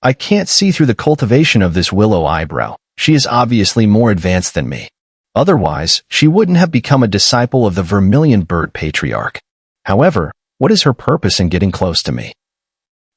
I can't see through the cultivation of this willow eyebrow. She is obviously more advanced than me. Otherwise, she wouldn't have become a disciple of the Vermilion Bird Patriarch. However, what is her purpose in getting close to me?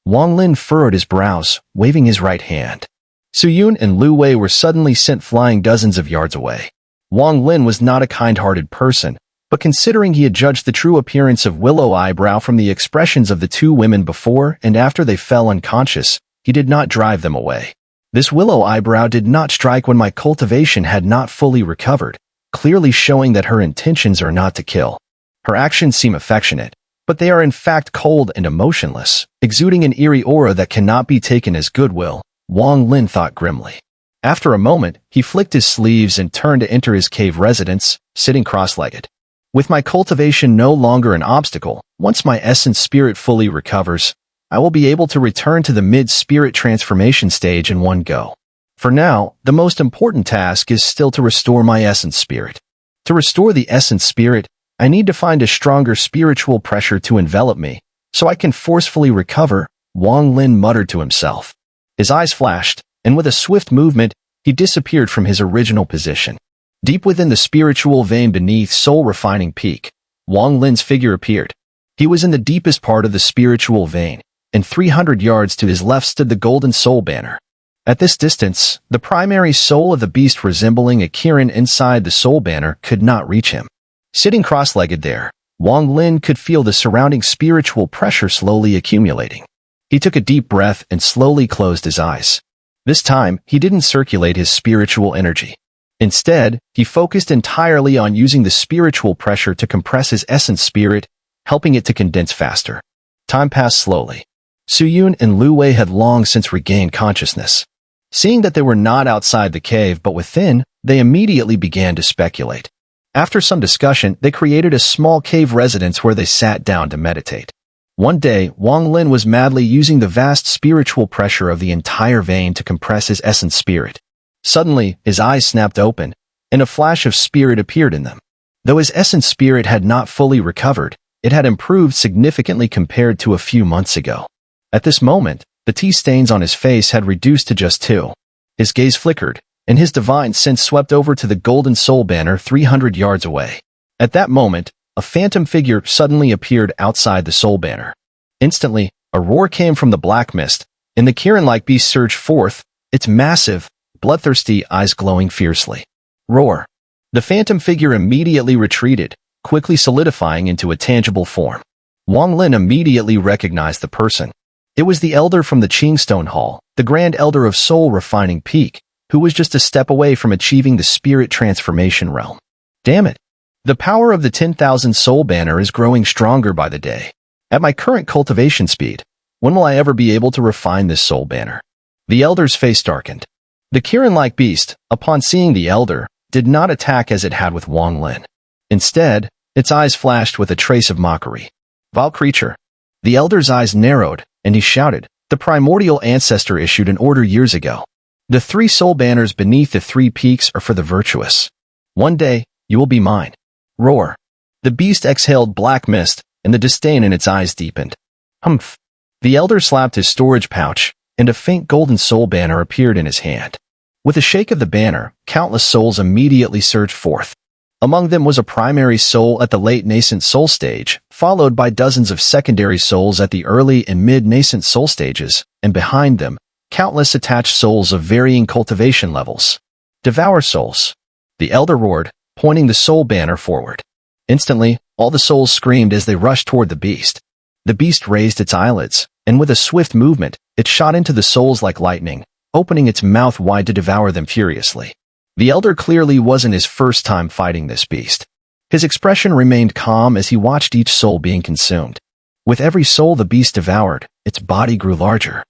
Wang Lin furrowed his brows, waving his right hand. Xun'er and Lu Wei were suddenly sent flying dozens of yards away. Wang Lin was not a kind-hearted person, but considering he had judged the true appearance of Willow Eyebrow from the expressions of the two women before and after they fell unconscious, he did not drive them away. This Willow Eyebrow did not strike when my cultivation had not fully recovered, clearly showing that her intentions are not to kill. Her actions seem affectionate, but they are in fact cold and emotionless, exuding an eerie aura that cannot be taken as goodwill, Wang Lin thought grimly. After a moment, he flicked his sleeves and turned to enter his cave residence, sitting cross-legged. With my cultivation no longer an obstacle, once my essence spirit fully recovers, I will be able to return to the mid-spirit transformation stage in one go. For now, the most important task is still to restore my essence spirit. To restore the essence spirit, I need to find a stronger spiritual pressure to envelop me, so I can forcefully recover, Wang Lin muttered to himself. His eyes flashed, and with a swift movement, he disappeared from his original position. Deep within the spiritual vein beneath Soul Refining Peak, Wang Lin's figure appeared. He was in the deepest part of the spiritual vein, and 300 yards to his left stood the Golden Soul Banner. At this distance, the primary soul of the beast resembling a Kirin inside the Soul Banner could not reach him. Sitting cross-legged there, Wang Lin could feel the surrounding spiritual pressure slowly accumulating. He took a deep breath and slowly closed his eyes. This time, he didn't circulate his spiritual energy. Instead, he focused entirely on using the spiritual pressure to compress his essence spirit, helping it to condense faster. Time passed slowly. Xun'er and Lu Wei had long since regained consciousness. Seeing that they were not outside the cave but within, they immediately began to speculate. After some discussion, they created a small cave residence where they sat down to meditate. One day, Wang Lin was madly using the vast spiritual pressure of the entire vein to compress his essence spirit. Suddenly, his eyes snapped open, and a flash of spirit appeared in them. Though his essence spirit had not fully recovered, it had improved significantly compared to a few months ago. At this moment, the tea stains on his face had reduced to just 2. His gaze flickered, and his divine sense swept over to the Golden Soul Banner 300 yards away. At that moment, a phantom figure suddenly appeared outside the Soul Banner. Instantly, a roar came from the black mist, and the Kirin-like beast surged forth, its massive, bloodthirsty eyes glowing fiercely. Roar. The phantom figure immediately retreated, quickly solidifying into a tangible form. Wang Lin immediately recognized the person. It was the elder from the Qingstone Hall, the Grand Elder of Soul Refining Peak, who was just a step away from achieving the spirit transformation realm. Damn it. The power of the 10,000 Soul Banner is growing stronger by the day. At my current cultivation speed, when will I ever be able to refine this Soul Banner? The elder's face darkened. The Kirin-like beast, upon seeing the elder, did not attack as it had with Wang Lin. Instead, its eyes flashed with a trace of mockery. Vile creature. The elder's eyes narrowed, and he shouted, "The primordial ancestor issued an order years ago. The 3 soul banners beneath the 3 peaks are for the virtuous. One day, you will be mine." Roar. The beast exhaled black mist, and the disdain in its eyes deepened. Humph. The elder slapped his storage pouch, and a faint golden soul banner appeared in his hand. With a shake of the banner, countless souls immediately surged forth. Among them was a primary soul at the late nascent soul stage, followed by dozens of secondary souls at the early and mid-nascent soul stages, and behind them, countless attached souls of varying cultivation levels. Devour souls. The elder roared, pointing the soul banner forward. Instantly, all the souls screamed as they rushed toward the beast. The beast raised its eyelids, and with a swift movement, it shot into the souls like lightning, opening its mouth wide to devour them furiously. The elder clearly wasn't his first time fighting this beast. His expression remained calm as he watched each soul being consumed. With every soul the beast devoured, its body grew larger.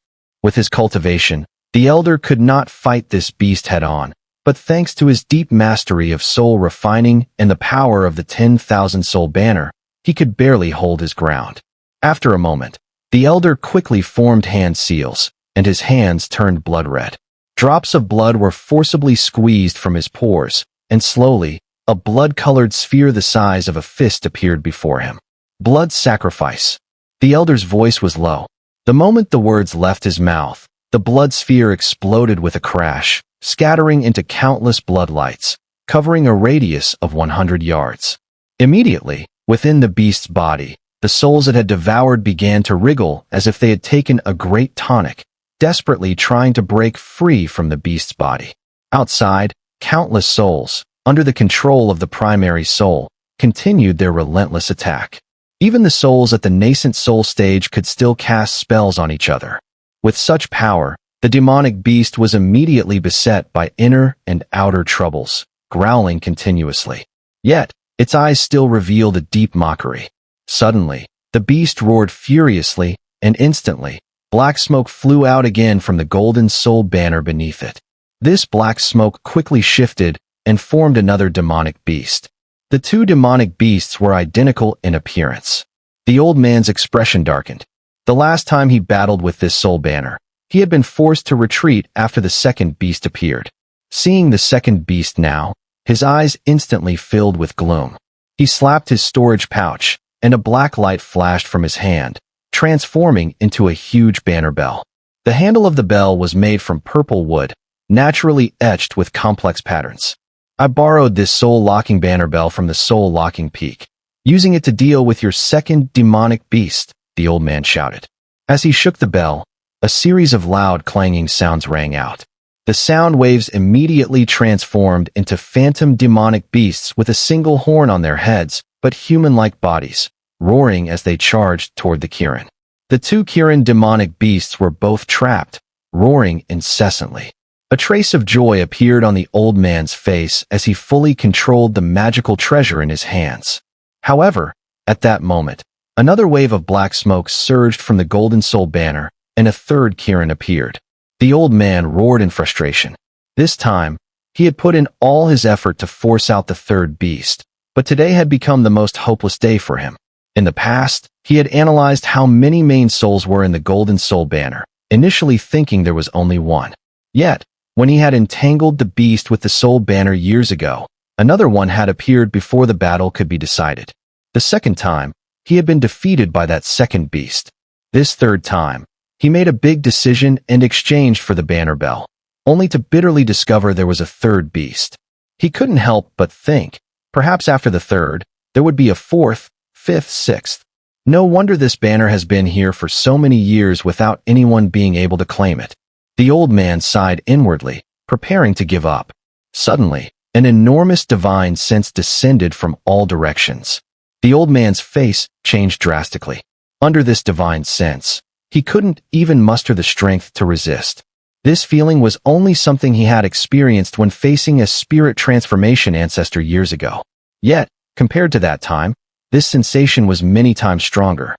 With his cultivation, the elder could not fight this beast head-on, but thanks to his deep mastery of soul refining and the power of the 10,000 soul banner, he could barely hold his ground. After a moment, the elder quickly formed hand seals, and his hands turned blood red. Drops of blood were forcibly squeezed from his pores, and slowly, a blood-colored sphere the size of a fist appeared before him. Blood sacrifice. The elder's voice was low. The moment the words left his mouth, The blood sphere exploded with a crash, scattering into countless blood lights, covering a radius of 100 yards. Immediately, within the beast's body, the souls it had devoured began to wriggle as if they had taken a great tonic, desperately trying to break free from the beast's body. Outside, countless souls, under the control of the primary soul, continued their relentless attack. Even the souls at the nascent soul stage could still cast spells on each other. With such power, the demonic beast was immediately beset by inner and outer troubles, growling continuously. Yet, its eyes still revealed a deep mockery. Suddenly, the beast roared furiously, and instantly, black smoke flew out again from the golden soul banner beneath it. This black smoke quickly shifted and formed another demonic beast. The two demonic beasts were identical in appearance. The old man's expression darkened. The last time he battled with this soul banner, he had been forced to retreat after the second beast appeared. Seeing the second beast now, his eyes instantly filled with gloom. He slapped his storage pouch, and a black light flashed from his hand, transforming into a huge banner bell. The handle of the bell was made from purple wood, naturally etched with complex patterns. I borrowed this soul-locking banner bell from the soul-locking peak, using it to deal with your second demonic beast, the old man shouted. As he shook the bell, a series of loud clanging sounds rang out. The sound waves immediately transformed into phantom demonic beasts with a single horn on their heads, but human-like bodies, roaring as they charged toward the Kirin. The two Kirin demonic beasts were both trapped, roaring incessantly. A trace of joy appeared on the old man's face as he fully controlled the magical treasure in his hands. However, at that moment, another wave of black smoke surged from the Golden Soul banner, and a third Kirin appeared. The old man roared in frustration. This time, he had put in all his effort to force out the third beast, but today had become the most hopeless day for him. In the past, he had analyzed how many main souls were in the Golden Soul banner, initially thinking there was only one. Yet, when he had entangled the beast with the soul banner years ago, another one had appeared before the battle could be decided. The second time, he had been defeated by that second beast. This third time, he made a big decision and exchanged for the banner bell, only to bitterly discover there was a third beast. He couldn't help but think, perhaps after the third, there would be a fourth, fifth, sixth. No wonder this banner has been here for so many years without anyone being able to claim it. The old man sighed inwardly, preparing to give up. Suddenly, an enormous divine sense descended from all directions. The old man's face changed drastically. Under this divine sense, he couldn't even muster the strength to resist. This feeling was only something he had experienced when facing a spirit transformation ancestor years ago. Yet, compared to that time, this sensation was many times stronger.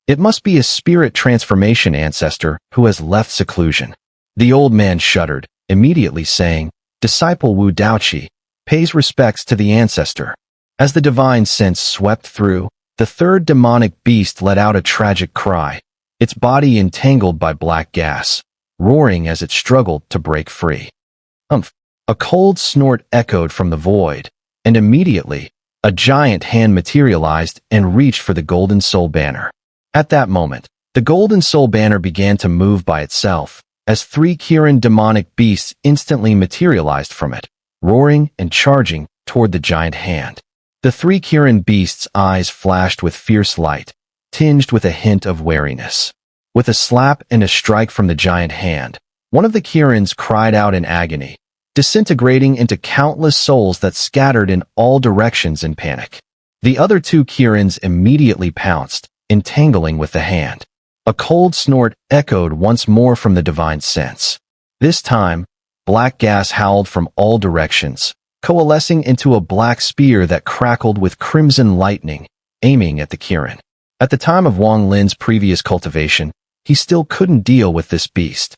It must be a spirit transformation ancestor who has left seclusion. The old man shuddered, immediately saying, "Disciple Wu Daoqi pays respects to the ancestor." As the divine sense swept through, the third demonic beast let out a tragic cry, its body entangled by black gas, roaring as it struggled to break free. Humph! A cold snort echoed from the void, and immediately, a giant hand materialized and reached for the Golden Soul banner. At that moment, the Golden Soul banner began to move by itself, as three Kirin demonic beasts instantly materialized from it, roaring and charging toward the giant hand. The three Kirin beasts' eyes flashed with fierce light, tinged with a hint of wariness. With a slap and a strike from the giant hand, one of the Kirins cried out in agony, disintegrating into countless souls that scattered in all directions in panic. The other two Kirins immediately pounced, entangling with the hand. A cold snort echoed once more from the divine sense. This time, black gas howled from all directions, coalescing into a black spear that crackled with crimson lightning, aiming at the Kirin. At the time of Wang Lin's previous cultivation, he still couldn't deal with this beast.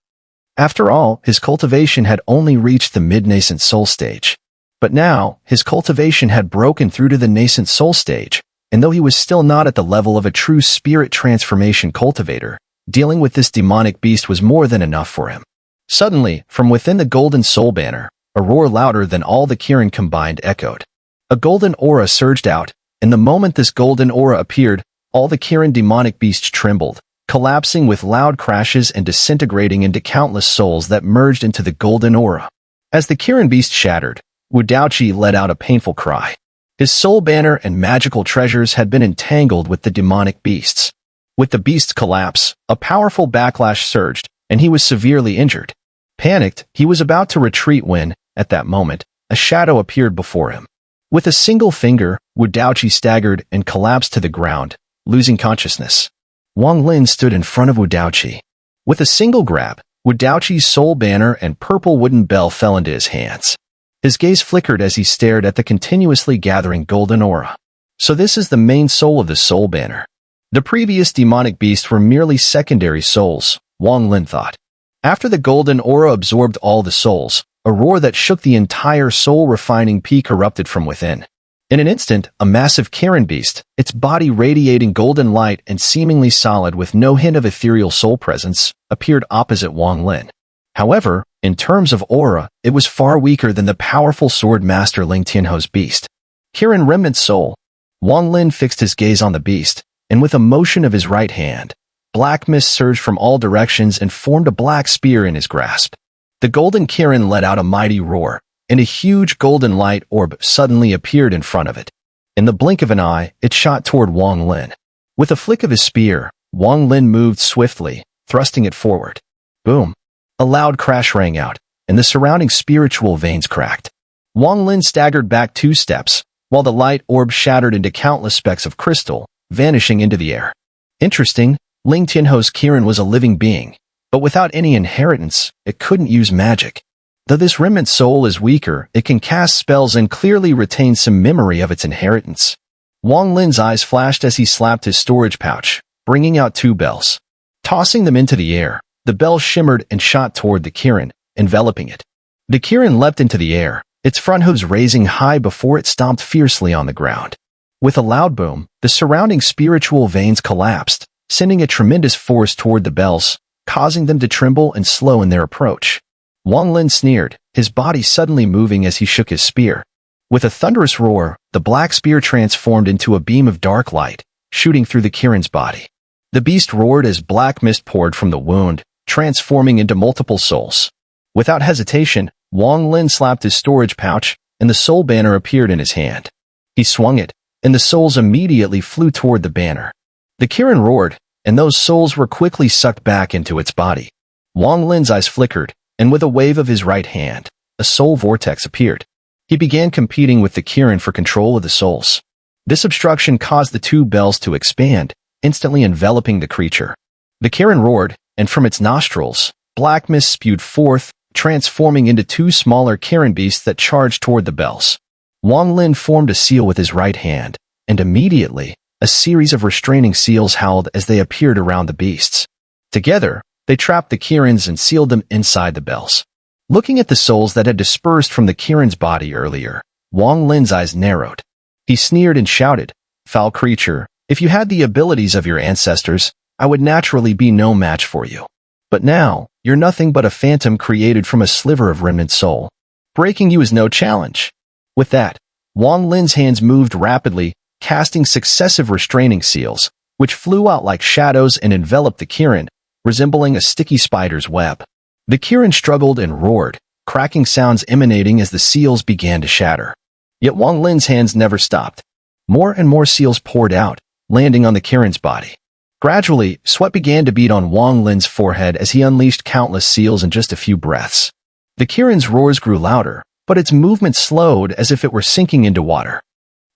After all, his cultivation had only reached the mid-nascent soul stage. But now, his cultivation had broken through to the nascent soul stage, and though he was still not at the level of a true spirit transformation cultivator, dealing with this demonic beast was more than enough for him. Suddenly, from within the Golden Soul banner, a roar louder than all the Kirin combined echoed. A golden aura surged out, and the moment this golden aura appeared, all the Kirin demonic beasts trembled, collapsing with loud crashes and disintegrating into countless souls that merged into the golden aura. As the Kirin beast shattered, Wu Daoqi let out a painful cry. His soul banner and magical treasures had been entangled with the demonic beasts. With the beast's collapse, a powerful backlash surged, and he was severely injured. Panicked, he was about to retreat when, at that moment, a shadow appeared before him. With a single finger, Wu Daoqi staggered and collapsed to the ground, losing consciousness. Wang Lin stood in front of Wu Daoqi. With a single grab, Wu Daoqi's soul banner and purple wooden bell fell into his hands. His gaze flickered as he stared at the continuously gathering golden aura. So this is the main soul of the soul banner. The previous demonic beasts were merely secondary souls, Wang Lin thought. After the golden aura absorbed all the souls, a roar that shook the entire soul-refining peak erupted from within. In an instant, a massive Kirin beast, its body radiating golden light and seemingly solid with no hint of ethereal soul presence, appeared opposite Wang Lin. However, in terms of aura, it was far weaker than the powerful sword master Ling Tianho's beast. Kirin Remnant Soul. Wang Lin fixed his gaze on the beast, and with a motion of his right hand, black mist surged from all directions and formed a black spear in his grasp. The golden Kirin let out a mighty roar, and a huge golden light orb suddenly appeared in front of it. In the blink of an eye, it shot toward Wang Lin. With a flick of his spear, Wang Lin moved swiftly, thrusting it forward. Boom! A loud crash rang out, and the surrounding spiritual veins cracked. Wang Lin staggered back 2 steps, while the light orb shattered into countless specks of crystal, vanishing into the air. Interesting, Ling Tianho's Kirin was a living being, but without any inheritance, it couldn't use magic. Though this remnant soul is weaker, it can cast spells and clearly retain some memory of its inheritance. Wang Lin's eyes flashed as he slapped his storage pouch, bringing out 2 bells. Tossing them into the air, the bells shimmered and shot toward the Kirin, enveloping it. The Kirin leapt into the air, its front hooves raising high before it stomped fiercely on the ground. With a loud boom, the surrounding spiritual veins collapsed, sending a tremendous force toward the bells, causing them to tremble and slow in their approach. Wang Lin sneered, his body suddenly moving as he shook his spear. With a thunderous roar, the black spear transformed into a beam of dark light, shooting through the Kirin's body. The beast roared as black mist poured from the wound, transforming into multiple souls. Without hesitation, Wang Lin slapped his storage pouch, and the soul banner appeared in his hand. He swung it, and the souls immediately flew toward the banner. The Kirin roared, and those souls were quickly sucked back into its body. Wang Lin's eyes flickered, and with a wave of his right hand, a soul vortex appeared. He began competing with the Kirin for control of the souls. This obstruction caused the 2 bells to expand, instantly enveloping the creature. The Kirin roared, and from its nostrils, black mist spewed forth, transforming into 2 smaller Kirin beasts that charged toward the bells. Wang Lin formed a seal with his right hand, and immediately, a series of restraining seals howled as they appeared around the beasts. Together, they trapped the Kirins and sealed them inside the bells. Looking at the souls that had dispersed from the Kirin's body earlier, Wang Lin's eyes narrowed. He sneered and shouted, "Foul creature, if you had the abilities of your ancestors, I would naturally be no match for you. But now, you're nothing but a phantom created from a sliver of remnant soul. Breaking you is no challenge." With that, Wang Lin's hands moved rapidly, casting successive restraining seals, which flew out like shadows and enveloped the Kirin, resembling a sticky spider's web. The Kirin struggled and roared, cracking sounds emanating as the seals began to shatter. Yet Wang Lin's hands never stopped. More and more seals poured out, landing on the Kirin's body. Gradually, sweat began to bead on Wang Lin's forehead as he unleashed countless seals in just a few breaths. The Kirin's roars grew louder, but its movement slowed as if it were sinking into water.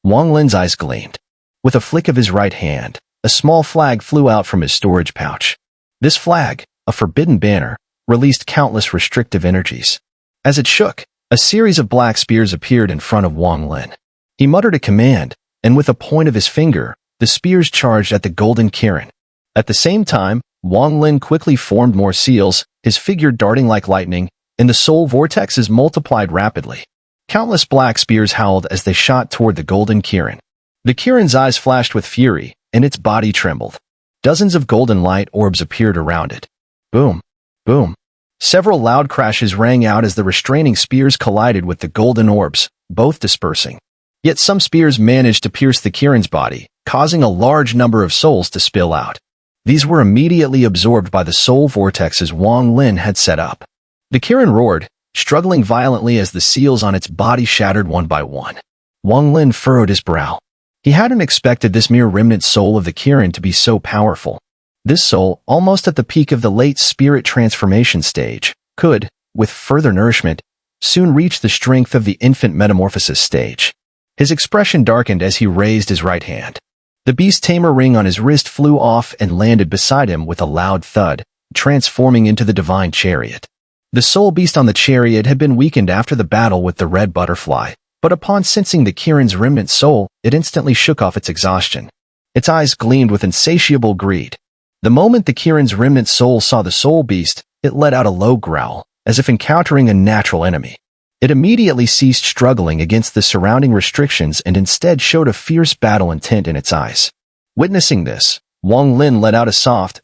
Wang Lin's eyes gleamed. With a flick of his right hand, a small flag flew out from his storage pouch. This flag, a forbidden banner, released countless restrictive energies. As it shook, a series of black spears appeared in front of Wang Lin. He muttered a command, and with a point of his finger, the spears charged at the golden Kirin. At the same time, Wang Lin quickly formed more seals, his figure darting like lightning, and the soul vortexes multiplied rapidly. Countless black spears howled as they shot toward the golden Kirin. The Kirin's eyes flashed with fury, and its body trembled. Dozens of golden light orbs appeared around it. Boom! Boom! Several loud crashes rang out as the restraining spears collided with the golden orbs, both dispersing. Yet some spears managed to pierce the Kirin's body, causing a large number of souls to spill out. These were immediately absorbed by the soul vortexes Wang Lin had set up. The Kirin roared, struggling violently as the seals on its body shattered one by one. Wang Lin furrowed his brow. He hadn't expected this mere remnant soul of the Kirin to be so powerful. This soul, almost at the peak of the late spirit transformation stage, could, with further nourishment, soon reach the strength of the infant metamorphosis stage. His expression darkened as he raised his right hand. The beast tamer ring on his wrist flew off and landed beside him with a loud thud, transforming into the divine chariot. The soul beast on the chariot had been weakened after the battle with the red butterfly, but upon sensing the Kirin's remnant soul, it instantly shook off its exhaustion. Its eyes gleamed with insatiable greed. The moment the Kirin's remnant soul saw the soul beast, it let out a low growl, as if encountering a natural enemy. It immediately ceased struggling against the surrounding restrictions and instead showed a fierce battle intent in its eyes. Witnessing this, Wang Lin let out a soft,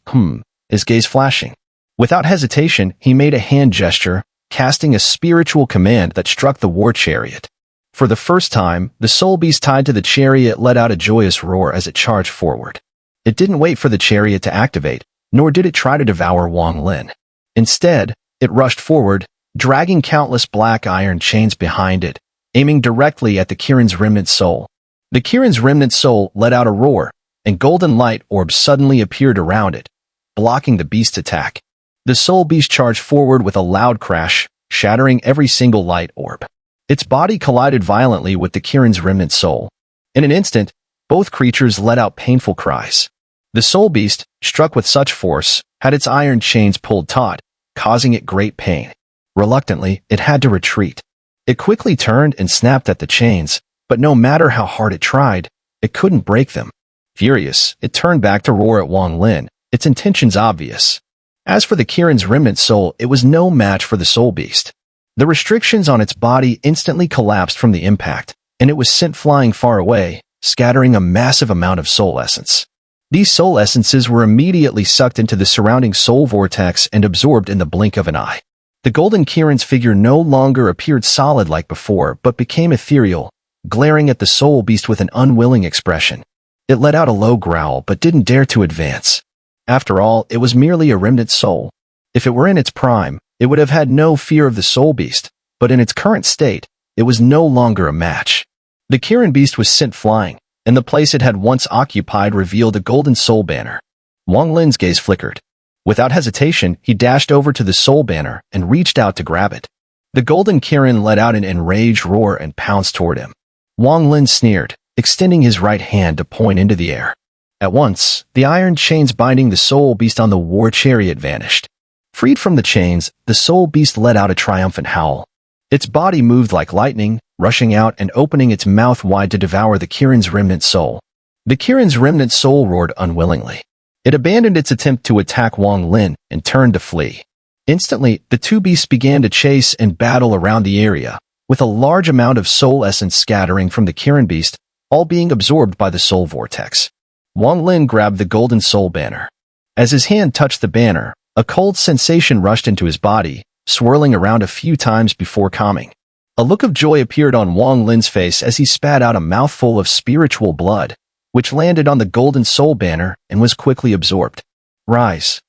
his gaze flashing. Without hesitation, he made a hand gesture, casting a spiritual command that struck the war chariot. For the first time, the soul beast tied to the chariot let out a joyous roar as it charged forward. It didn't wait for the chariot to activate, nor did it try to devour Wang Lin. Instead, it rushed forward, dragging countless black iron chains behind it, aiming directly at the Kirin's remnant soul. The Kirin's remnant soul let out a roar, and golden light orbs suddenly appeared around it, blocking the beast's attack. The soul beast charged forward with a loud crash, shattering every single light orb. Its body collided violently with the Kirin's remnant soul. In an instant, both creatures let out painful cries. The soul beast, struck with such force, had its iron chains pulled taut, causing it great pain. Reluctantly, it had to retreat. It quickly turned and snapped at the chains, but no matter how hard it tried, it couldn't break them. Furious, it turned back to roar at Wang Lin, its intentions obvious. As for the Kirin's remnant soul, it was no match for the soul beast. The restrictions on its body instantly collapsed from the impact, and it was sent flying far away, scattering a massive amount of soul essence. These soul essences were immediately sucked into the surrounding soul vortex and absorbed in the blink of an eye. The golden Kirin's figure no longer appeared solid like before, but became ethereal, glaring at the soul beast with an unwilling expression. It let out a low growl but didn't dare to advance. After all, it was merely a remnant soul. If it were in its prime, it would have had no fear of the soul beast, but in its current state, it was no longer a match. The Kirin beast was sent flying, and the place it had once occupied revealed a golden soul banner. Wang Lin's gaze flickered. Without hesitation, he dashed over to the soul banner and reached out to grab it. The golden Kirin let out an enraged roar and pounced toward him. Wang Lin sneered, extending his right hand to point into the air. At once, the iron chains binding the soul beast on the war chariot vanished. Freed from the chains, the soul beast let out a triumphant howl. Its body moved like lightning, rushing out and opening its mouth wide to devour the Kirin's remnant soul. The Kirin's remnant soul roared unwillingly. It abandoned its attempt to attack Wang Lin and turned to flee. Instantly, the two beasts began to chase and battle around the area, with a large amount of soul essence scattering from the Kirin beast, all being absorbed by the soul vortex. Wang Lin grabbed the golden soul banner. As his hand touched the banner, a cold sensation rushed into his body, swirling around a few times before calming. A look of joy appeared on Wang Lin's face as he spat out a mouthful of spiritual blood, which landed on the golden soul banner and was quickly absorbed. "Rise!"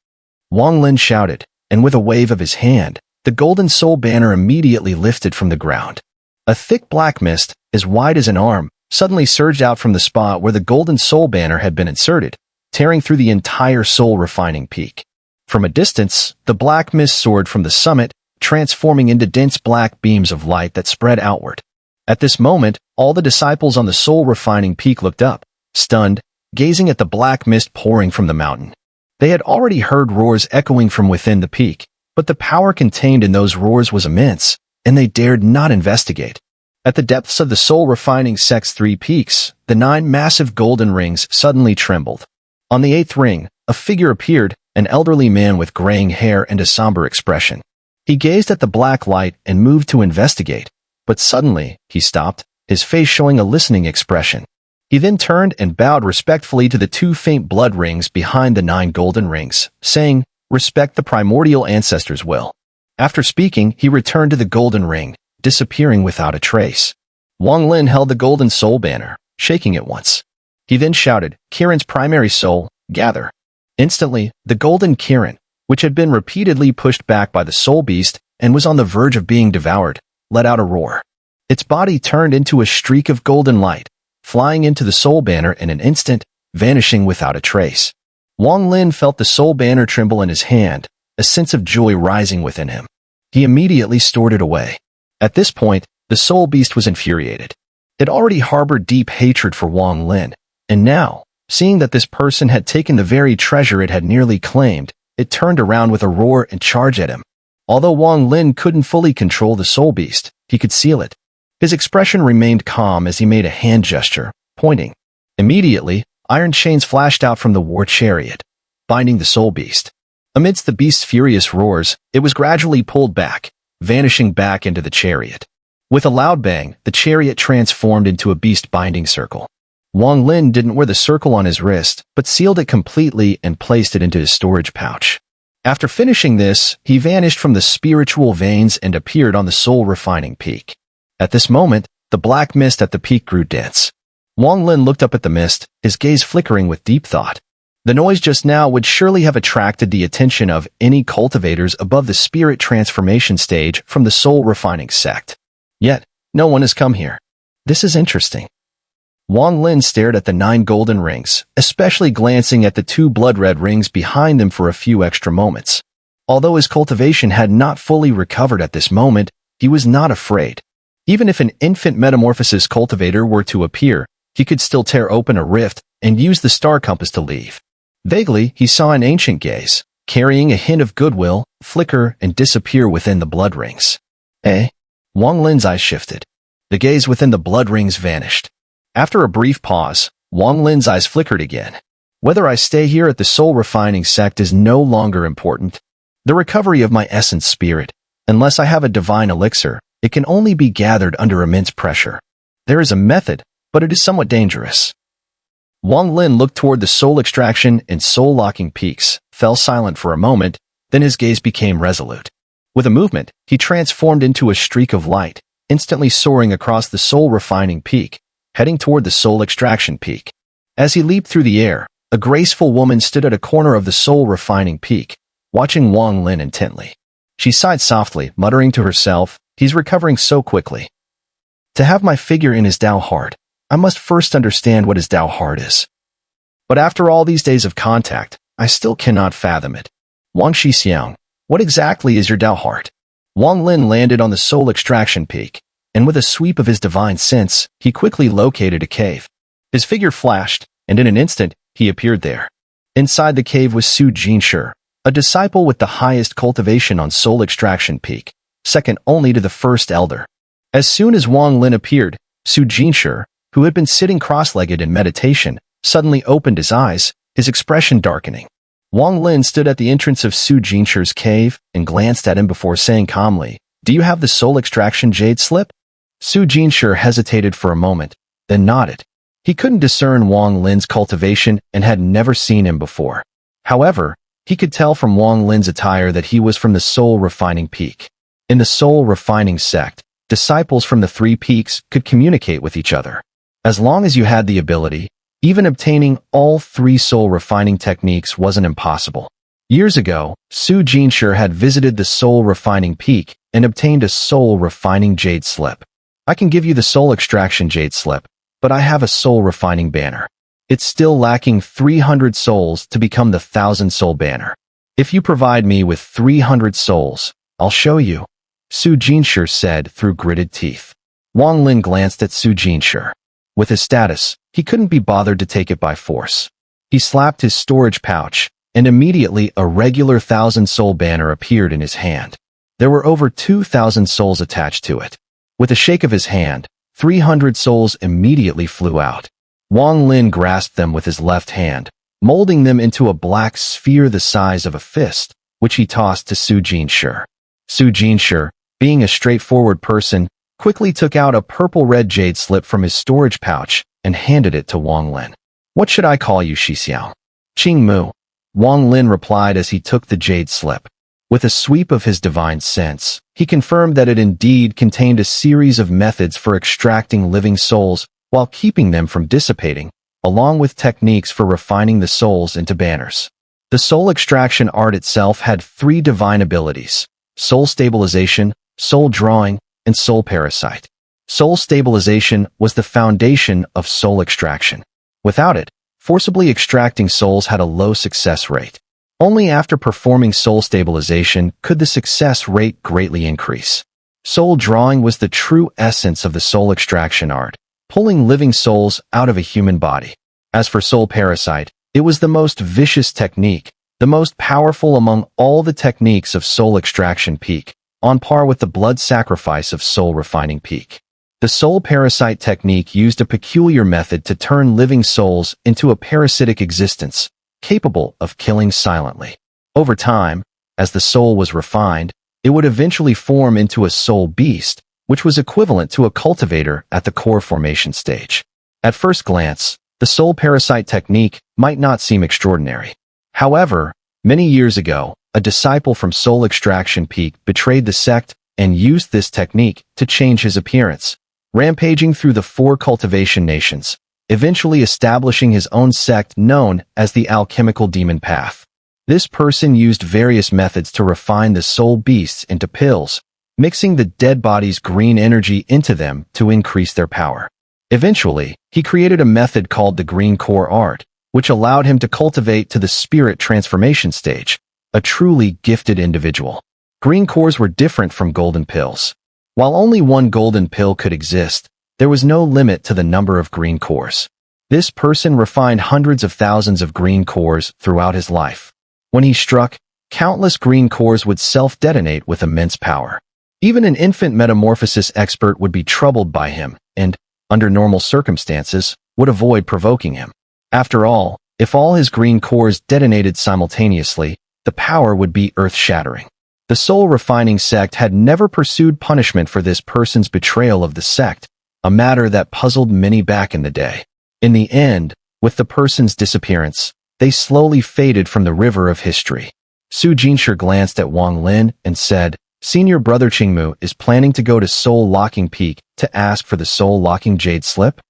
Wang Lin shouted, and with a wave of his hand, the golden soul banner immediately lifted from the ground. A thick black mist, as wide as an arm, suddenly surged out from the spot where the golden soul banner had been inserted, tearing through the entire soul refining peak. From a distance, the black mist soared from the summit, transforming into dense black beams of light that spread outward. At this moment, all the disciples on the soul refining peak looked up, stunned, gazing at the black mist pouring from the mountain. They had already heard roars echoing from within the peak, but the power contained in those roars was immense, and they dared not investigate. At the depths of the soul refining sect's 3 peaks, the 9 massive golden rings suddenly trembled. On the 8th ring, a figure appeared, an elderly man with graying hair and a somber expression. He gazed at the black light and moved to investigate, but suddenly, he stopped, his face showing a listening expression. He then turned and bowed respectfully to the 2 faint blood rings behind the 9 golden rings, saying, "Respect the primordial ancestors' will." After speaking, he returned to the golden ring, disappearing without a trace. Wang Lin held the golden soul banner, shaking it once. He then shouted, "Kirin's primary soul, gather." Instantly, the golden Kirin, which had been repeatedly pushed back by the soul beast and was on the verge of being devoured, let out a roar. Its body turned into a streak of golden light, flying into the soul banner in an instant, vanishing without a trace. Wang Lin felt the soul banner tremble in his hand, a sense of joy rising within him. He immediately stored it away. At this point, the soul beast was infuriated. It already harbored deep hatred for Wang Lin, and now, seeing that this person had taken the very treasure it had nearly claimed, it turned around with a roar and charged at him. Although Wang Lin couldn't fully control the soul beast, he could seal it. His expression remained calm as he made a hand gesture, pointing. Immediately, iron chains flashed out from the war chariot, binding the soul beast. Amidst the beast's furious roars, it was gradually pulled back, vanishing back into the chariot. With a loud bang, the chariot transformed into a beast-binding circle. Wang Lin didn't wear the circle on his wrist, but sealed it completely and placed it into his storage pouch. After finishing this, he vanished from the spiritual veins and appeared on the soul-refining peak. At this moment, the black mist at the peak grew dense. Wang Lin looked up at the mist, his gaze flickering with deep thought. The noise just now would surely have attracted the attention of any cultivators above the spirit transformation stage from the soul-refining sect. Yet, no one has come here. This is interesting. Wang Lin stared at the 9 golden rings, especially glancing at the 2 blood-red rings behind them for a few extra moments. Although his cultivation had not fully recovered at this moment, he was not afraid. Even if an infant metamorphosis cultivator were to appear, he could still tear open a rift and use the star compass to leave. Vaguely, he saw an ancient gaze, carrying a hint of goodwill, flicker and disappear within the blood rings. Wang Lin's eyes shifted. The gaze within the blood rings vanished. After a brief pause, Wang Lin's eyes flickered again. Whether I stay here at the soul-refining sect is no longer important. The recovery of my essence spirit, unless I have a divine elixir, it can only be gathered under immense pressure. There is a method, but it is somewhat dangerous. Wang Lin looked toward the soul extraction and soul-locking peaks, fell silent for a moment, then his gaze became resolute. With a movement, he transformed into a streak of light, instantly soaring across the soul-refining peak, heading toward the soul extraction peak. As he leaped through the air, a graceful woman stood at a corner of the soul-refining peak, watching Wang Lin intently. She sighed softly, muttering to herself, "He's recovering so quickly. To have my figure in his Dao heart, I must first understand what his Dao heart is." But after all these days of contact, I still cannot fathom it. Wang Xixiang, what exactly is your Dao heart? Wang Lin landed on the soul extraction peak, and with a sweep of his divine sense, he quickly located a cave. His figure flashed, and in an instant, he appeared there. Inside the cave was Xun'er, a disciple with the highest cultivation on soul extraction peak, second only to the first elder. As soon as Wang Lin appeared, Xun'er, who had been sitting cross-legged in meditation, suddenly opened his eyes, his expression darkening. Wang Lin stood at the entrance of Xun'er's cave and glanced at him before saying calmly, "Do you have the soul extraction jade slip?" Xun'er hesitated for a moment, then nodded. He couldn't discern Wang Lin's cultivation and had never seen him before. However, he could tell from Wang Lin's attire that he was from the soul-refining peak. In the soul-refining sect, disciples from the 3 peaks could communicate with each other. As long as you had the ability, even obtaining all 3 soul-refining techniques wasn't impossible. Years ago, Xun'er had visited the soul-refining peak and obtained a soul-refining jade slip. "I can give you the soul extraction jade slip, but I have a soul-refining banner. It's still lacking 300 souls to become the 1,000-soul banner. If you provide me with 300 souls, I'll show you," Xun'er said through gritted teeth. Wang Lin glanced at Xun'er. With his status, he couldn't be bothered to take it by force. He slapped his storage pouch, and immediately a regular 1,000-soul banner appeared in his hand. There were over 2,000 souls attached to it. With a shake of his hand, 300 souls immediately flew out. Wang Lin grasped them with his left hand, molding them into a black sphere the size of a fist, which he tossed to Xun'er. Xun'er, being a straightforward person, quickly took out a purple-red jade slip from his storage pouch and handed it to Wang Lin. "What should I call you, Xixiao?" "Qing Mu," Wang Lin replied as he took the jade slip. With a sweep of his divine sense, he confirmed that it indeed contained a series of methods for extracting living souls while keeping them from dissipating, along with techniques for refining the souls into banners. The soul extraction art itself had 3 divine abilities: soul stabilization, soul drawing, and soul parasite. Soul stabilization was the foundation of soul extraction. Without it, forcibly extracting souls had a low success rate. Only after performing soul stabilization could the success rate greatly increase. Soul drawing was the true essence of the soul extraction art, pulling living souls out of a human body. As for soul parasite, it was the most vicious technique, the most powerful among all the techniques of soul extraction peak, on par with the blood sacrifice of soul refining peak. The soul parasite technique used a peculiar method to turn living souls into a parasitic existence, capable of killing silently. Over time, as the soul was refined, it would eventually form into a soul beast, which was equivalent to a cultivator at the core formation stage. At first glance, the soul parasite technique might not seem extraordinary. However, many years ago, a disciple from Soul Extraction Peak betrayed the sect and used this technique to change his appearance, rampaging through the 4 cultivation nations, eventually establishing his own sect known as the Alchemical Demon Path. This person used various methods to refine the soul beasts into pills, mixing the dead body's green energy into them to increase their power. Eventually, he created a method called the Green Core Art, which allowed him to cultivate to the spirit transformation stage, a truly gifted individual. Green cores were different from golden pills. While only one golden pill could exist, there was no limit to the number of green cores. This person refined hundreds of thousands of green cores throughout his life. When he struck, countless green cores would self-detonate with immense power. Even an infant metamorphosis expert would be troubled by him and, under normal circumstances, would avoid provoking him. After all, if all his green cores detonated simultaneously, the power would be earth-shattering. The soul refining sect had never pursued punishment for this person's betrayal of the sect, a matter that puzzled many back in the day. In the end, with the person's disappearance, they slowly faded from the river of history. Xun'er glanced at Wang Lin and said, "Senior brother Qingmu is planning to go to Soul Locking Peak to ask for the Soul Locking Jade Slip?"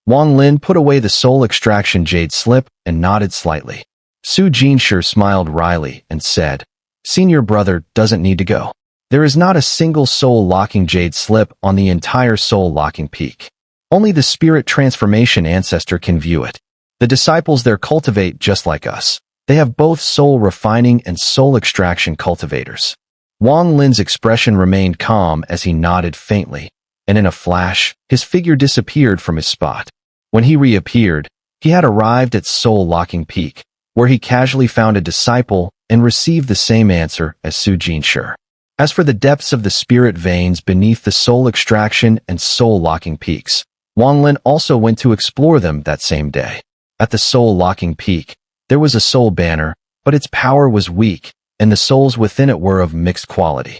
Wang Lin put away the Soul Extraction Jade Slip and nodded slightly. Xun'er smiled wryly and said, "Senior brother doesn't need to go. There is not a single Soul Locking Jade Slip on the entire Soul Locking Peak. Only the Spirit Transformation Ancestor can view it. The disciples there cultivate just like us. They have both Soul Refining and Soul Extraction cultivators." Wang Lin's expression remained calm as he nodded faintly, and in a flash, his figure disappeared from his spot. When he reappeared, he had arrived at Soul Locking Peak, where he casually found a disciple and received the same answer as Xun'er. As for the depths of the spirit veins beneath the Soul Extraction and Soul Locking Peaks, Wang Lin also went to explore them that same day. At the Soul Locking Peak, there was a soul banner, but its power was weak, and the souls within it were of mixed quality.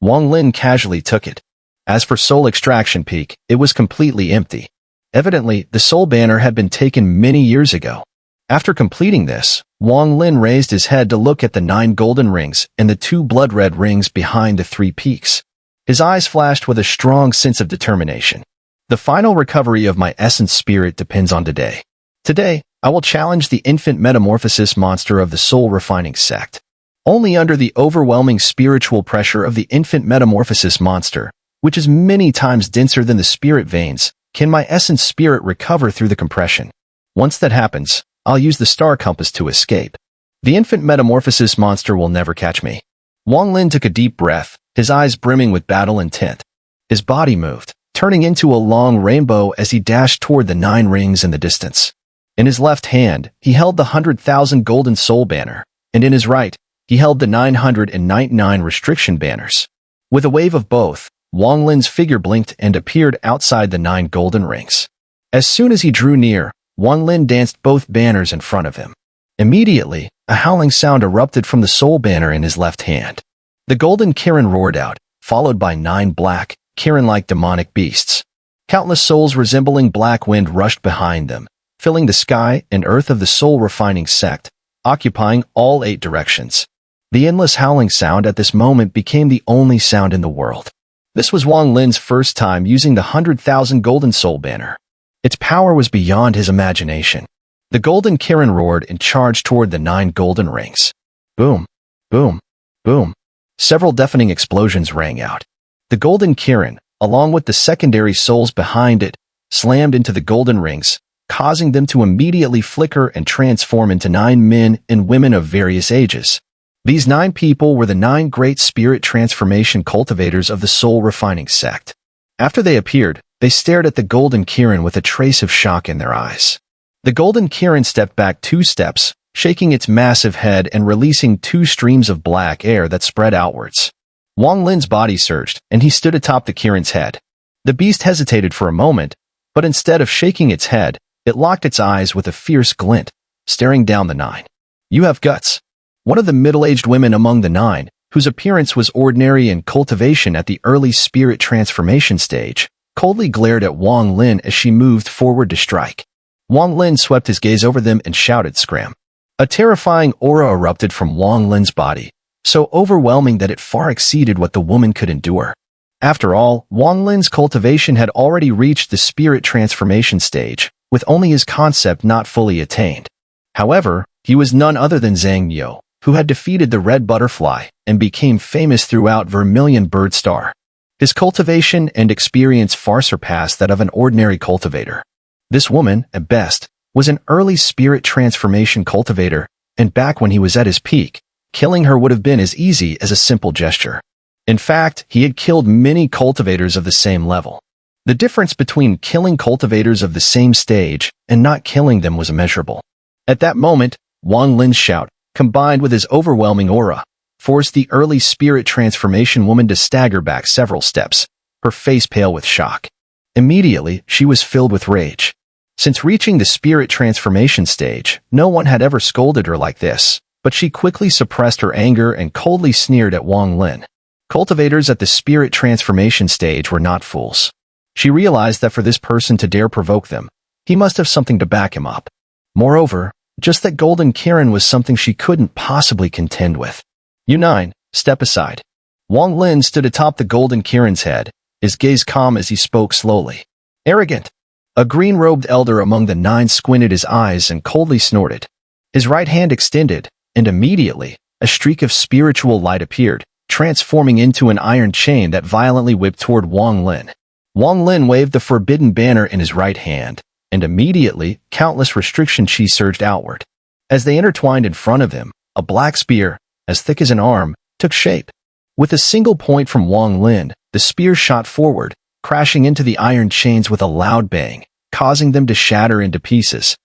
Wang Lin casually took it. As for Soul Extraction Peak, it was completely empty. Evidently, the soul banner had been taken many years ago. After completing this, Wang Lin raised his head to look at the 9 golden rings and the 2 blood-red rings behind the 3 peaks. His eyes flashed with a strong sense of determination. The final recovery of my essence spirit depends on today. Today, I will challenge the infant metamorphosis monster of the soul refining sect. Only under the overwhelming spiritual pressure of the infant metamorphosis monster, which is many times denser than the spirit veins, can my essence spirit recover through the compression. Once that happens, I'll use the star compass to escape. The infant metamorphosis monster will never catch me. Wang Lin took a deep breath, his eyes brimming with battle intent. His body moved, turning into a long rainbow as he dashed toward the 9 rings in the distance. In his left hand, he held the 100,000 golden soul banner, and in his right, he held the 999 restriction banners. With a wave of both, Wang Lin's figure blinked and appeared outside the 9 golden rings. As soon as he drew near, Wang Lin danced both banners in front of him. Immediately, a howling sound erupted from the soul banner in his left hand. The golden Kirin roared out, followed by 9 black, Kirin-like demonic beasts. Countless souls resembling black wind rushed behind them, filling the sky and earth of the soul-refining sect, occupying all 8 directions. The endless howling sound at this moment became the only sound in the world. This was Wang Lin's first time using the 100,000 golden soul banner. Its power was beyond his imagination. The The golden Kirin roared and charged toward the 9 golden rings. Boom, boom, boom. Several deafening explosions rang out. The golden Kirin, along with the secondary souls behind it, slammed into the golden rings, causing them to immediately flicker and transform into 9 men and women of various ages. These 9 people were the 9 great spirit transformation cultivators of the soul refining sect. After they appeared, they stared at the golden Kirin with a trace of shock in their eyes. The golden Kirin stepped back 2 steps, shaking its massive head and releasing 2 streams of black air that spread outwards. Wang Lin's body surged, and he stood atop the Kirin's head. The beast hesitated for a moment, but instead of shaking its head, it locked its eyes with a fierce glint, staring down the 9. You have guts. One of the middle-aged women among the 9, whose appearance was ordinary in cultivation at the early spirit transformation stage, coldly glared at Wang Lin as she moved forward to strike. Wang Lin swept his gaze over them and shouted, "Scram!" A terrifying aura erupted from Wang Lin's body, so overwhelming that it far exceeded what the woman could endure. After all, Wang Lin's cultivation had already reached the spirit transformation stage, with only his concept not fully attained. However, he was none other than Zhang Yo, who had defeated the Red Butterfly and became famous throughout Vermilion Bird Star. His cultivation and experience far surpassed that of an ordinary cultivator. This woman, at best, was an early spirit transformation cultivator, and back when he was at his peak, killing her would have been as easy as a simple gesture. In fact, he had killed many cultivators of the same level. The difference between killing cultivators of the same stage and not killing them was immeasurable. At that moment, Wang Lin's shout, combined with his overwhelming aura, forced the early spirit transformation woman to stagger back several steps, her face pale with shock. Immediately, she was filled with rage. Since reaching the spirit transformation stage, no one had ever scolded her like this, but she quickly suppressed her anger and coldly sneered at Wang Lin. Cultivators at the spirit transformation stage were not fools. She realized that for this person to dare provoke them, he must have something to back him up. Moreover, just that golden Kirin was something she couldn't possibly contend with. You 9, step aside. Wang Lin stood atop the golden Kirin's head, his gaze calm as he spoke slowly. Arrogant. A green-robed elder among the 9 squinted his eyes and coldly snorted. His right hand extended, and immediately, a streak of spiritual light appeared, transforming into an iron chain that violently whipped toward Wang Lin. Wang Lin waved the forbidden banner in his right hand, and immediately, countless restriction chi surged outward. As they intertwined in front of him, a black spear, as thick as an arm, took shape. With a single point from Wang Lin, the spear shot forward, crashing into the iron chains with a loud bang, causing them to shatter into pieces.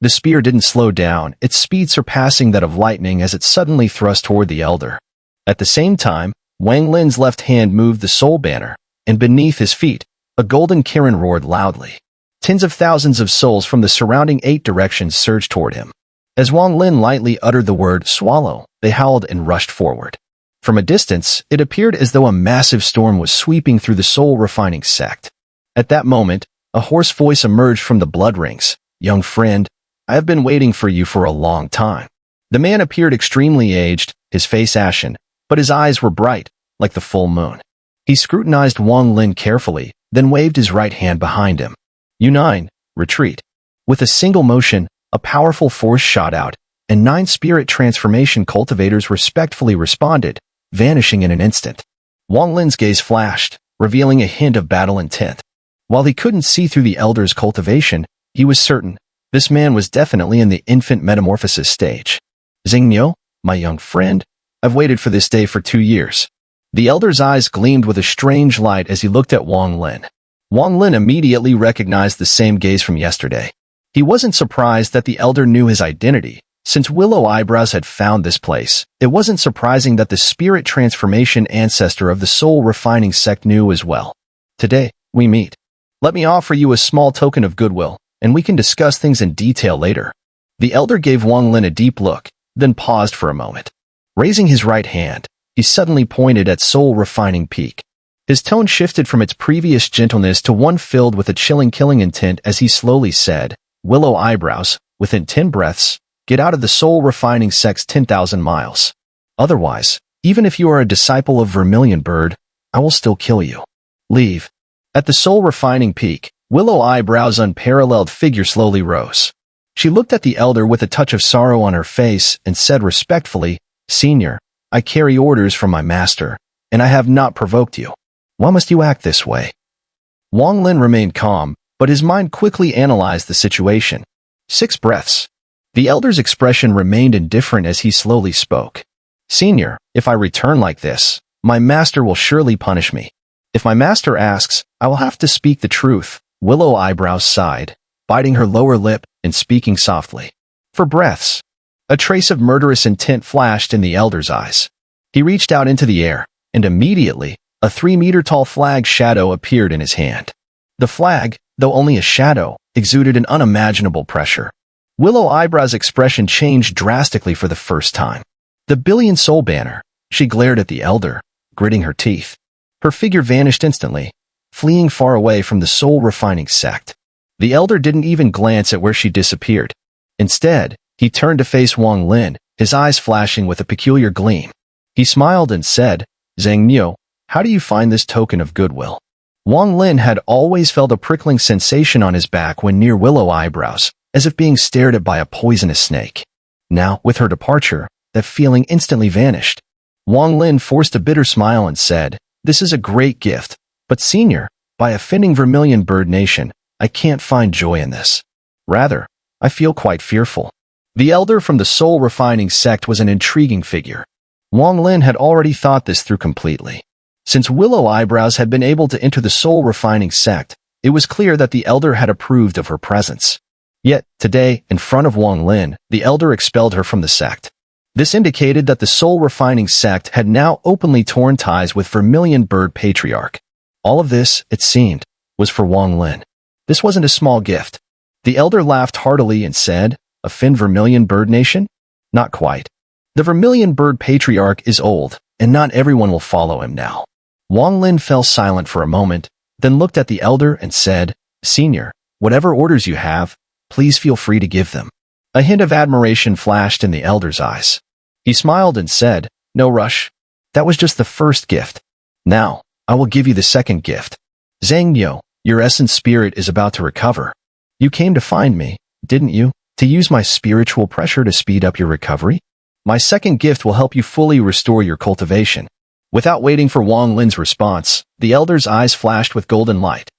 The spear didn't slow down, its speed surpassing that of lightning as it suddenly thrust toward the elder. At the same time, Wang Lin's left hand moved the soul banner, and beneath his feet, a golden Kirin roared loudly. Tens of thousands of souls from the surrounding 8 directions surged toward him. As Wang Lin lightly uttered the word swallow, they howled and rushed forward. From a distance, it appeared as though a massive storm was sweeping through the soul-refining sect. At that moment, a hoarse voice emerged from the blood rings. Young friend, I have been waiting for you for a long time. The man appeared extremely aged, his face ashen, but his eyes were bright, like the full moon. He scrutinized Wang Lin carefully, then waved his right hand behind him. You 9, retreat. With a single motion, a powerful force shot out, and 9 spirit transformation cultivators respectfully responded, vanishing in an instant. Wang Lin's gaze flashed, revealing a hint of battle intent. While he couldn't see through the elder's cultivation, he was certain this man was definitely in the infant metamorphosis stage. Xun'er, my young friend, I've waited for this day for 2 years. The elder's eyes gleamed with a strange light as he looked at Wang Lin. Wang Lin immediately recognized the same gaze from yesterday. He wasn't surprised that the elder knew his identity. Since Willow Eyebrows had found this place, it wasn't surprising that the spirit transformation ancestor of the soul refining sect knew as well. Today, we meet. Let me offer you a small token of goodwill, and we can discuss things in detail later. The elder gave Wang Lin a deep look, then paused for a moment. Raising his right hand, he suddenly pointed at soul refining peak. His tone shifted from its previous gentleness to one filled with a chilling killing intent as he slowly said, Willow Eyebrows, within 10 breaths, get out of the soul-refining sect's 10,000 miles. Otherwise, even if you are a disciple of Vermilion Bird, I will still kill you. Leave. At the soul-refining peak, Willow Eyebrows' unparalleled figure slowly rose. She looked at the elder with a touch of sorrow on her face and said respectfully, "Senior, I carry orders from my master, and I have not provoked you. Why must you act this way?" Wang Lin remained calm, but his mind quickly analyzed the situation. 6 breaths. The elder's expression remained indifferent as he slowly spoke. "Senior, if I return like this, my master will surely punish me. If my master asks, I will have to speak the truth." Willow Eyebrows sighed, biting her lower lip and speaking softly. For breaths. A trace of murderous intent flashed in the elder's eyes. He reached out into the air, and immediately, a 3-meter-tall flag shadow appeared in his hand. The flag, though only a shadow, exuded an unimaginable pressure. Willow Eyebrows' expression changed drastically for the first time. The Billion Soul banner. She glared at the elder, gritting her teeth. Her figure vanished instantly, fleeing far away from the soul refining sect. The elder didn't even glance at where she disappeared. Instead, he turned to face Wang Lin, his eyes flashing with a peculiar gleam. He smiled and said, "Zhang Niu, how do you find this token of goodwill?" Wang Lin had always felt a prickling sensation on his back when near Willow Eyebrows, as if being stared at by a poisonous snake. Now, with her departure, that feeling instantly vanished. Wang Lin forced a bitter smile and said, "This is a great gift, but senior, by offending Vermilion Bird Nation, I can't find joy in this. Rather, I feel quite fearful." The elder from the soul refining sect was an intriguing figure. Wang Lin had already thought this through completely. Since Willow Eyebrows had been able to enter the soul refining sect, it was clear that the elder had approved of her presence. Yet, today, in front of Wang Lin, the elder expelled her from the sect. This indicated that the soul refining sect had now openly torn ties with Vermilion Bird Patriarch. All of this, it seemed, was for Wang Lin. This wasn't a small gift. The elder laughed heartily and said, "Offend Vermilion Bird Nation? Not quite. The Vermilion Bird Patriarch is old, and not everyone will follow him now." Wang Lin fell silent for a moment, then looked at the elder and said, "Senior, whatever orders you have, please feel free to give them." A hint of admiration flashed in the elder's eyes. He smiled and said, "No rush. That was just the first gift. Now, I will give you the second gift. Zhang Niu, your essence spirit is about to recover. You came to find me, didn't you, to use my spiritual pressure to speed up your recovery? My second gift will help you fully restore your cultivation." Without waiting for Wang Lin's response, the elder's eyes flashed with golden light.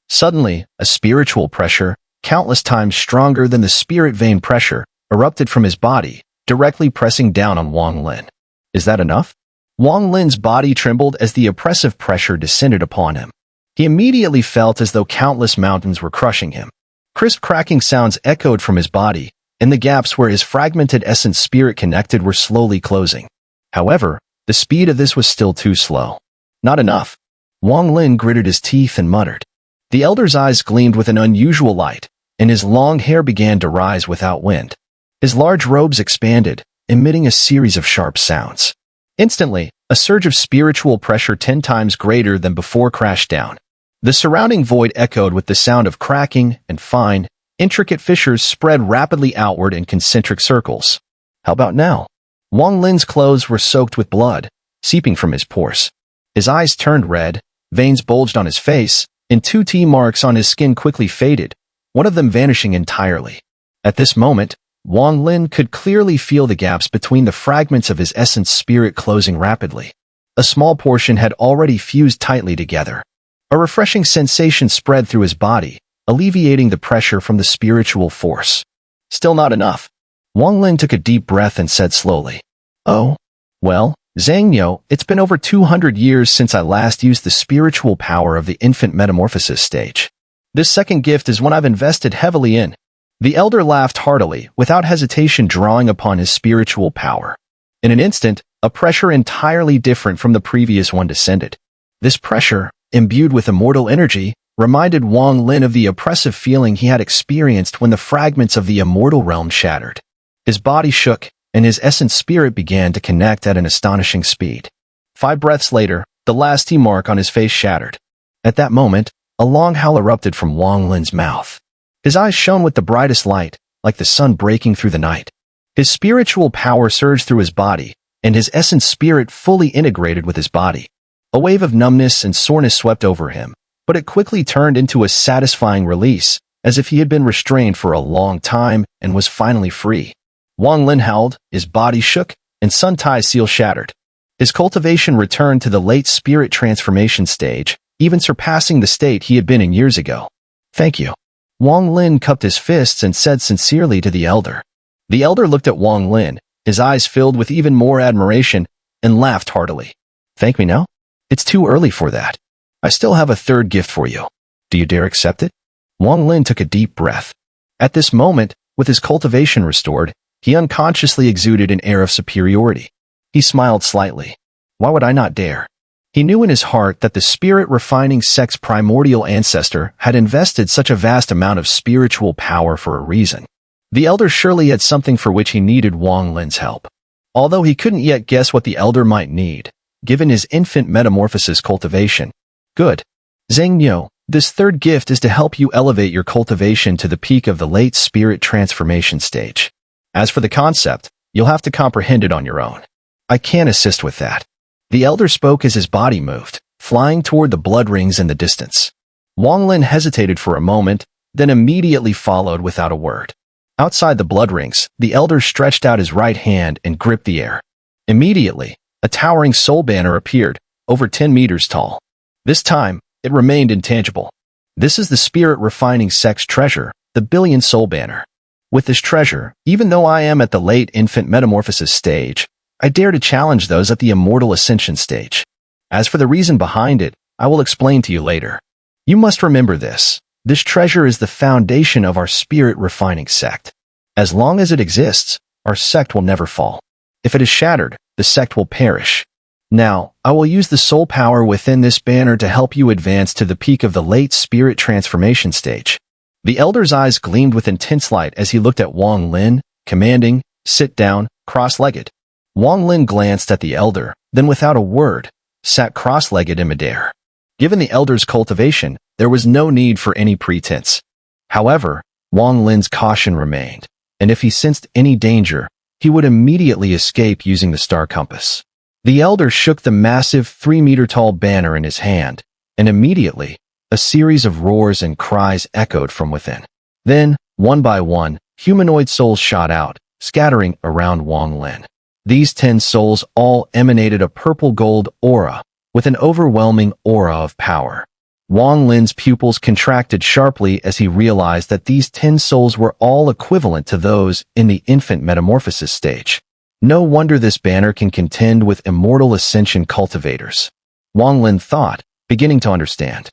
Suddenly, a spiritual pressure, countless times stronger than the spirit vein pressure, erupted from his body, directly pressing down on Wang Lin. Is that enough? Wang Lin's body trembled as the oppressive pressure descended upon him. He immediately felt as though countless mountains were crushing him. Crisp cracking sounds echoed from his body, and the gaps where his fragmented essence spirit connected were slowly closing. However, the speed of this was still too slow. Not enough. Wang Lin gritted his teeth and muttered. The elder's eyes gleamed with an unusual light, and his long hair began to rise without wind. His large robes expanded, emitting a series of sharp sounds. Instantly, a surge of spiritual pressure 10 times greater than before crashed down. The surrounding void echoed with the sound of cracking, and fine, intricate fissures spread rapidly outward in concentric circles. How about now? Wang Lin's clothes were soaked with blood, seeping from his pores. His eyes turned red, veins bulged on his face, and 2 T marks on his skin quickly faded, one of them vanishing entirely. At this moment, Wang Lin could clearly feel the gaps between the fragments of his essence spirit closing rapidly. A small portion had already fused tightly together. A refreshing sensation spread through his body, alleviating the pressure from the spiritual force. Still not enough. Wang Lin took a deep breath and said slowly, "Oh, well, Zhang Niu, it's been over 200 years since I last used the spiritual power of the infant metamorphosis stage. This second gift is one I've invested heavily in." The elder laughed heartily, without hesitation drawing upon his spiritual power. In an instant, a pressure entirely different from the previous one descended. This pressure, imbued with immortal energy, reminded Wang Lin of the oppressive feeling he had experienced when the fragments of the immortal realm shattered. His body shook, and his essence spirit began to connect at an astonishing speed. 5 breaths later, the last T mark on his face shattered. At that moment, a long howl erupted from Wang Lin's mouth. His eyes shone with the brightest light, like the sun breaking through the night. His spiritual power surged through his body, and his essence spirit fully integrated with his body. A wave of numbness and soreness swept over him, but it quickly turned into a satisfying release, as if he had been restrained for a long time and was finally free. Wang Lin howled, his body shook, and Sun Tai's seal shattered. His cultivation returned to the late spirit transformation stage, even surpassing the state he had been in years ago. Thank you. Wang Lin cupped his fists and said sincerely to the elder. The elder looked at Wang Lin, his eyes filled with even more admiration, and laughed heartily. Thank me now? It's too early for that. I still have a third gift for you. Do you dare accept it? Wang Lin took a deep breath. At this moment, with his cultivation restored, he unconsciously exuded an air of superiority. He smiled slightly. Why would I not dare? He knew in his heart that the spirit-refining sect's primordial ancestor had invested such a vast amount of spiritual power for a reason. The elder surely had something for which he needed Wang Lin's help. Although he couldn't yet guess what the elder might need, given his infant metamorphosis cultivation. Good. Xun'er, this third gift is to help you elevate your cultivation to the peak of the late spirit transformation stage. As for the concept, you'll have to comprehend it on your own. I can't assist with that. The elder spoke as his body moved, flying toward the blood rings in the distance. Wang Lin hesitated for a moment, then immediately followed without a word. Outside the blood rings, the elder stretched out his right hand and gripped the air. Immediately, a towering soul banner appeared, over 10 meters tall. This time, it remained intangible. This is the spirit-refining sect's treasure, the billion soul banner. With this treasure, even though I am at the late infant metamorphosis stage, I dare to challenge those at the immortal ascension stage. As for the reason behind it, I will explain to you later. You must remember this. This treasure is the foundation of our spirit-refining sect. As long as it exists, our sect will never fall. If it is shattered, the sect will perish. Now, I will use the soul power within this banner to help you advance to the peak of the late spirit transformation stage. The elder's eyes gleamed with intense light as he looked at Wang Lin, commanding, sit down, cross-legged. Wang Lin glanced at the elder, then without a word, sat cross-legged in midair. Given the elder's cultivation, there was no need for any pretense. However, Wang Lin's caution remained, and if he sensed any danger, he would immediately escape using the star compass. The elder shook the massive 3-meter-tall banner in his hand, and immediately, a series of roars and cries echoed from within. Then, one by one, humanoid souls shot out, scattering around Wang Lin. These 10 souls all emanated a purple-gold aura, with an overwhelming aura of power. Wang Lin's pupils contracted sharply as he realized that these 10 souls were all equivalent to those in the infant metamorphosis stage. No wonder this banner can contend with immortal ascension cultivators. Wang Lin thought, beginning to understand.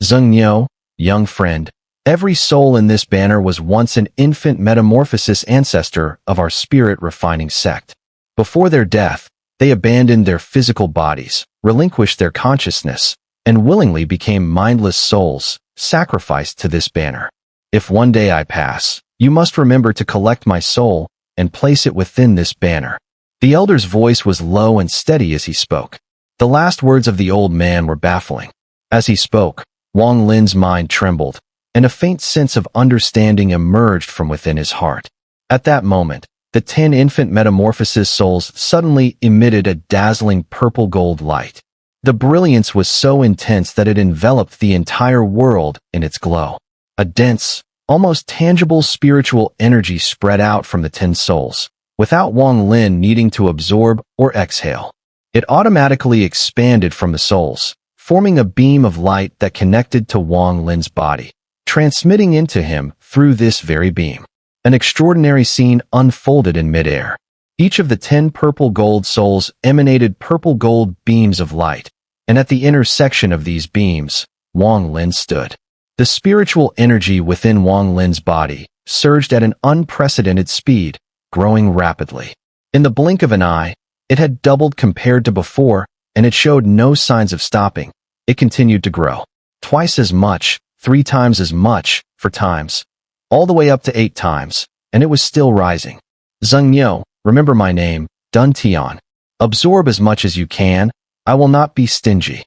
Xun'er, young friend, every soul in this banner was once an infant metamorphosis ancestor of our spirit-refining sect. Before their death, they abandoned their physical bodies, relinquished their consciousness, and willingly became mindless souls, sacrificed to this banner. If one day I pass, you must remember to collect my soul and place it within this banner. The elder's voice was low and steady as he spoke. The last words of the old man were baffling. As he spoke, Wang Lin's mind trembled, and a faint sense of understanding emerged from within his heart. At that moment, the 10 infant metamorphosis souls suddenly emitted a dazzling purple-gold light. The brilliance was so intense that it enveloped the entire world in its glow. A dense, almost tangible spiritual energy spread out from the 10 souls, without Wang Lin needing to absorb or exhale. It automatically expanded from the souls, forming a beam of light that connected to Wang Lin's body, transmitting into him through this very beam. An extraordinary scene unfolded in midair. Each of the 10 purple-gold souls emanated purple-gold beams of light, and at the intersection of these beams, Wang Lin stood. The spiritual energy within Wang Lin's body surged at an unprecedented speed, growing rapidly. In the blink of an eye, it had doubled compared to before, and it showed no signs of stopping. It continued to grow. Twice as much, 3 times as much, 4 times, all the way up to 8 times, and it was still rising. Xun'er, remember my name, Dun Tian. Absorb as much as you can. I will not be stingy.